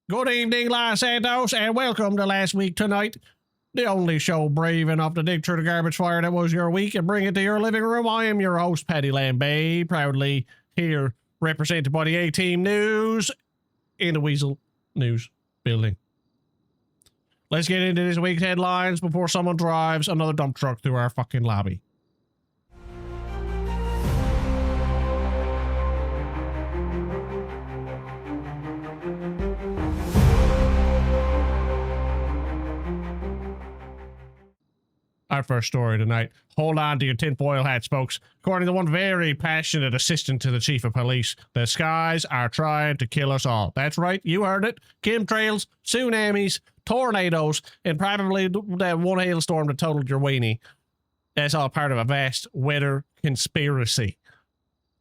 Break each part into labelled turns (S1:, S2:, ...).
S1: Good evening, Los Santos, and welcome to Last Week Tonight, the only show brave enough to dig through the garbage fire that was your week and bring it to your living room. I am your host, Paddy Lambay, proudly here represented by the A-Team News in the Weasel News building. Let's get into this week's headlines before someone drives another dump truck through our fucking lobby. Our first story tonight. Hold on to your tinfoil hats, folks. According to one very passionate assistant to the chief of police, the skies are trying to kill us all. That's right, you heard it. Chemtrails, tsunamis, tornadoes, and probably that one hailstorm that totaled your weenie. That's all part of a vast weather conspiracy.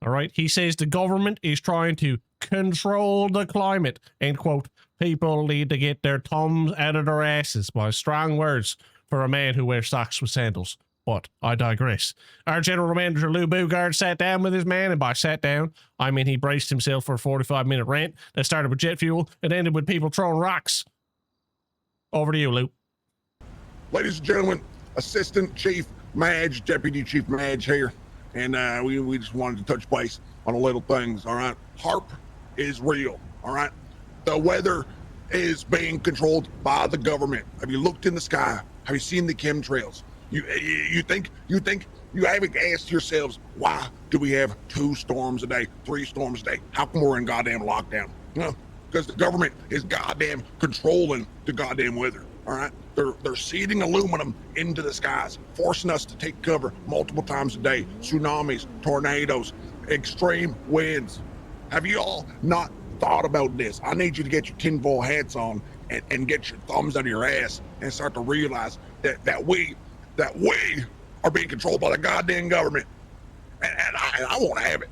S1: All right? He says the government is trying to control the climate. End quote. People need to get their thumbs out of their asses. By strong words for a man who wears socks with sandals. But I digress. Our general manager, Lou Boogaard, sat down with his man, and by sat down, I mean he braced himself for a 45-minute rant that started with jet fuel and ended with people throwing rocks. Over to you, Lou.
S2: Ladies and gentlemen, Assistant Chief Madge, Deputy Chief Madge here, and we just wanted to touch base on a little things, all right? HAARP is real, all right? The weather is being controlled by the government. Have you looked in the sky? Have you seen the chemtrails? You think you haven't asked yourselves, why do we have 2 storms a day, 3 storms a day? How come we're in goddamn lockdown? No, because the government is goddamn controlling the goddamn weather, all right? They're seeding aluminum into the skies, forcing us to take cover multiple times a day. Tsunamis, tornadoes, extreme winds. Have you all not thought about this? I need you to get your tinfoil hats on and get your thumbs out of your ass and start to realize that we are being controlled by the goddamn government. And I want to have it.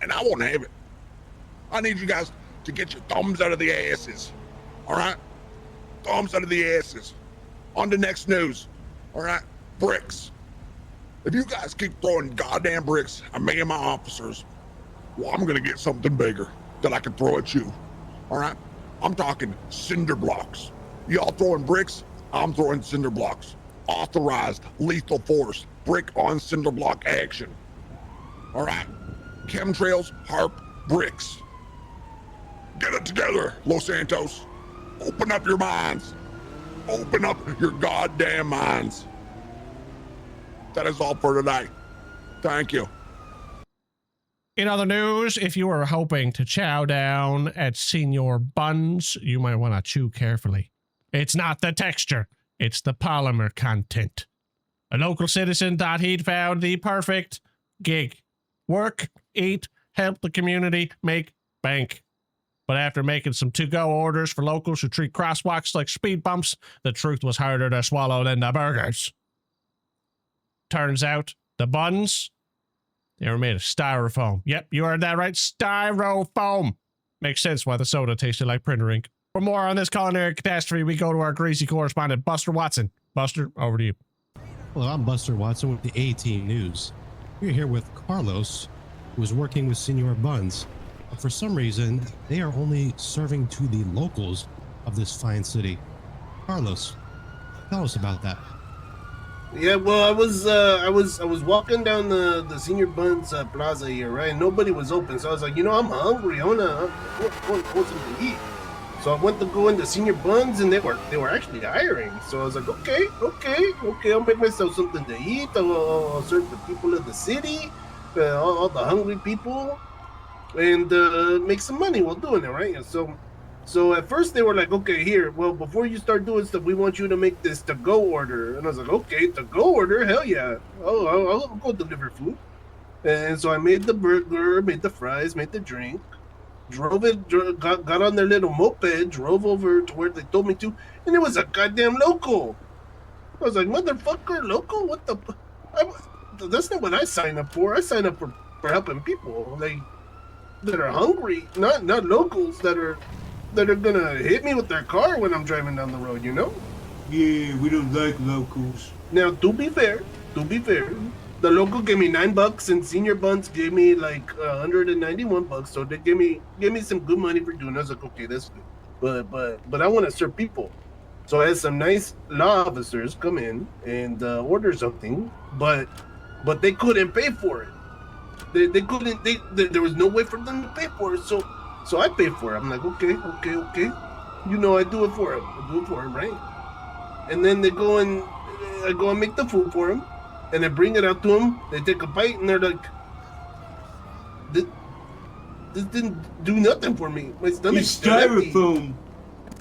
S2: And I want to have it. I need you guys to get your thumbs out of the asses. All right? Thumbs out of the asses. On to next news. All right? Bricks. If you guys keep throwing goddamn bricks at me and my officers, well, I'm going to get something bigger that I can throw at you. All right? I'm talking cinder blocks. Y'all throwing bricks, I'm throwing cinder blocks. Authorized lethal force, brick on cinder block action. All right? Chemtrails, HAARP, bricks. Get it together, Los Santos. Open up your minds. Open up your goddamn minds. That is all for tonight. Thank you.
S1: In other news, if you are hoping to chow down at Senor Buns, you might want to chew carefully. It's not the texture, it's the polymer content. A local citizen thought he'd found the perfect gig. Work, eat, help the community, make bank. But after making some to-go orders for locals who treat crosswalks like speed bumps, the truth was harder to swallow than the burgers. Turns out, the buns, they were made of styrofoam. Yep, you heard that right. Styrofoam. Makes sense why the soda tasted like printer ink. For more on this culinary catastrophe, we go to our greasy correspondent, Buster Watson. Buster, over to you.
S3: Hello, I'm Buster Watson with the A-Team News. We're here with Carlos, who is working with Senor Buns. But for some reason, they are only serving to the locals of this fine city. Carlos, tell us about that.
S4: Yeah, well, I was walking down the Senior Buns Plaza here, right? And nobody was open, so I was like, I'm hungry. I want something to eat. So I went to go into Senior Buns, and they were actually hiring. So I was like, okay, I'll make myself something to eat. I'll serve the people of the city, all the hungry people, and make some money while doing it, right? And so at first they were like, okay, here, well, before you start doing stuff, we want you to make this to-go order. And I was like, okay, to-go order? Hell yeah. I'll go deliver food. And so I made the burger, made the fries, made the drink, got on their little moped, drove over to where they told me to, and it was a goddamn local. I was like, motherfucker, local? What the... That's not what I signed up for. I signed up for helping people, like, that are hungry, not locals that are gonna hit me with their car when I'm driving down the road,
S5: Yeah, we don't like locals.
S4: Now, to be fair, the local gave me $9, and Senior Buns gave me like $191. So they gave me some good money for doing it. I was like, okay, that's good. but I want to serve people. So I had some nice law officers come in and order something, but they couldn't pay for it. They couldn't. There was no way for them to pay for it. So I paid for it. I'm like, okay. You know, I do it for him, right? And then I go and make the food for him, and I bring it out to him. They take a bite, and they're like, "This didn't do nothing for me. My stomach's
S5: It's
S4: still empty."
S5: styrofoam.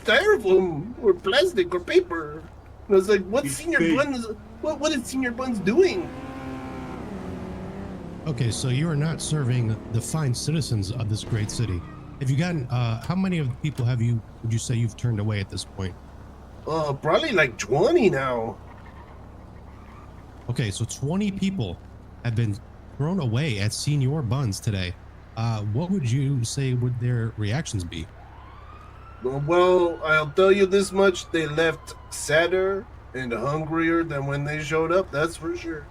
S4: Styrofoam or plastic or paper. And I was like, "What
S5: It's
S4: Senior
S5: fake.
S4: Buns? What is Senior Buns doing?"
S3: Okay, so you are not serving the fine citizens of this great city. Have you gotten, how many of the people would you say you've turned away at this point?
S4: Probably like 20 now.
S3: Okay, so 20 people have been thrown away at Senior Buns today. What would you say would their reactions be?
S4: Well, I'll tell you this much: they left sadder and hungrier than when they showed up. That's for sure.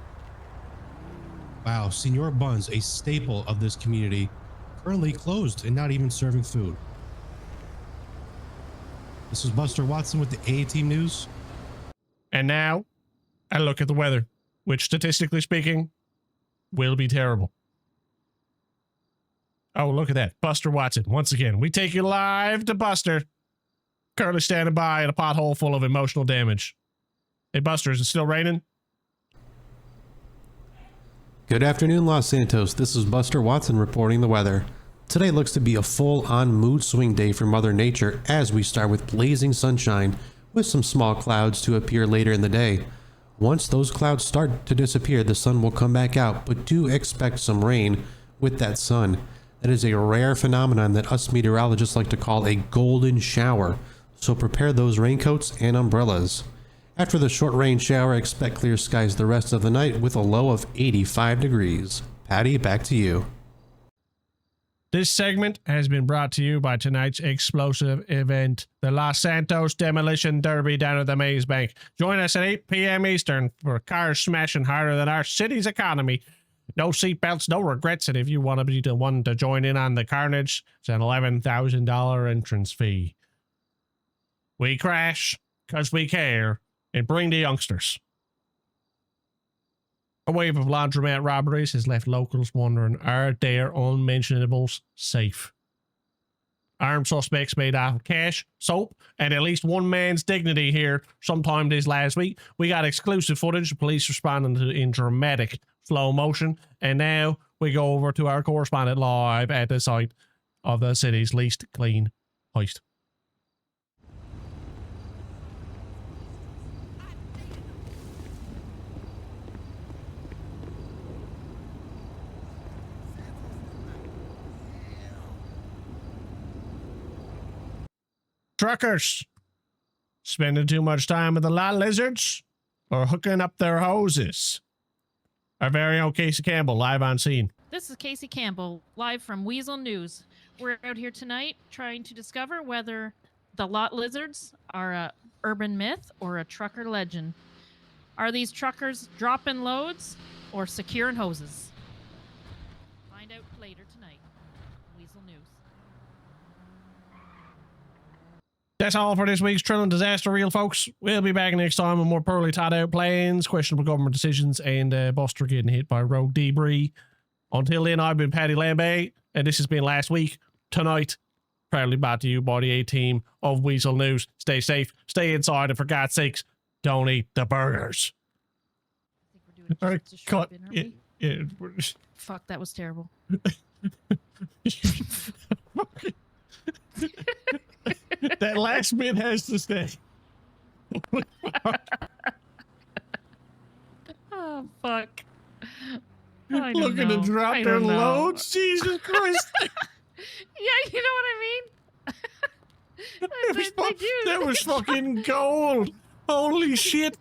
S3: Wow, Senior Buns, a staple of this community, currently closed and not even serving food. This is Buster Watson with the A-Team News.
S1: And now, a look at the weather, which statistically speaking, will be terrible. Oh, look at that. Buster Watson. Once again, we take you live to Buster. Currently standing by in a pothole full of emotional damage. Hey, Buster, is it still raining?
S6: Good afternoon, Los Santos. This is Buster Watson reporting the weather. Today looks to be a full-on mood swing day for Mother Nature as we start with blazing sunshine with some small clouds to appear later in the day. Once those clouds start to disappear, the sun will come back out, but do expect some rain with that sun. That is a rare phenomenon that us meteorologists like to call a golden shower, so prepare those raincoats and umbrellas. After the short rain shower, expect clear skies the rest of the night with a low of 85 degrees. Patty, back to you.
S1: This segment has been brought to you by tonight's explosive event, the Los Santos Demolition Derby down at the Maze Bank. Join us at 8 p.m. Eastern for cars smashing harder than our city's economy. No seatbelts, no regrets, and if you want to be the one to join in on the carnage, it's an $11,000 entrance fee. We crash because we care and bring the youngsters. A wave of laundromat robberies has left locals wondering, are their unmentionables safe? Armed suspects made off cash, soap, and at least one man's dignity here sometime this last week. We got exclusive footage of police responding to in dramatic slow motion, and now we go over to our correspondent live at the site of the city's least clean heist. Truckers spending too much time with the lot lizards or hooking up their hoses? Our very own Casey Campbell live on scene.
S7: This is Casey Campbell, live from Weasel News. We're out here tonight trying to discover whether the lot lizards are a urban myth or a trucker legend. Are these truckers dropping loads or securing hoses? Find out later tonight. Weasel News.
S1: That's all for this week's Trilling Disaster Reel, folks. We'll be back next time with more poorly thought out plans, questionable government decisions, and Buster getting hit by road debris. Until then, I've been Patty Lambay, and this has been Last Week Tonight. Proudly brought to you by the A-Team of Weasel News. Stay safe, stay inside, and for God's sakes, don't eat the burgers.
S7: I think we're doing
S1: All right,
S7: just a
S1: cut.
S7: short bin, are we? Fuck, that was terrible.
S1: That last bit has to stay.
S7: Oh, fuck. I don't
S1: Looking to
S7: know.
S1: drop
S7: I
S1: their
S7: don't know.
S1: loads? Jesus Christ.
S7: Yeah, you know what I mean?
S1: That was,
S7: They do.
S1: that was fucking gold. Holy shit.